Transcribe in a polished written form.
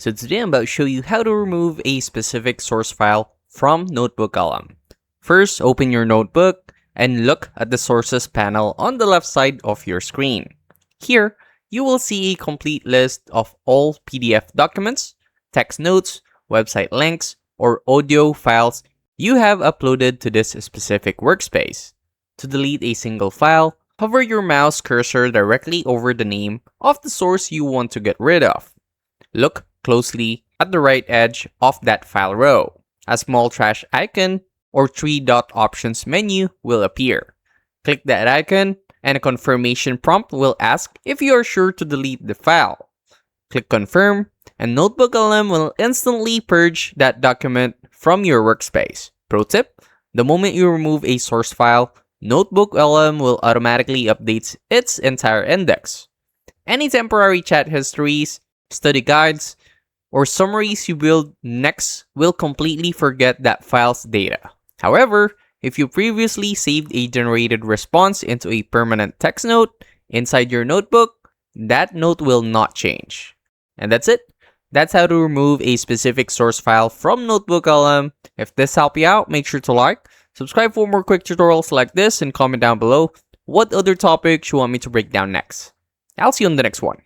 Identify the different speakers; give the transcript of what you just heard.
Speaker 1: So today I'm about to show you how to remove a specific source file from NotebookLM. First, open your notebook and look at the sources panel on the left side of your screen. Here, you will see a complete list of all PDF documents, text notes, website links, or audio files you have uploaded to this specific workspace. To delete a single file, hover your mouse cursor directly over the name of the source you want to get rid of. Look closely at the right edge of that file row. A small trash icon or three-dot options menu will appear. Click that icon and a confirmation prompt will ask if you are sure to delete the file. Click confirm and NotebookLM will instantly purge that document from your workspace. Pro tip, the moment you remove a source file, NotebookLM will automatically update its entire index. Any temporary chat histories, study guides, or summaries you build next will completely forget that file's data. However, if you previously saved a generated response into a permanent text note inside your notebook, that note will not change. And that's it. That's how to remove a specific source file from NotebookLM. If this helped you out, make sure to like, subscribe for more quick tutorials like this, and comment down below what other topics you want me to break down next. I'll see you on the next one.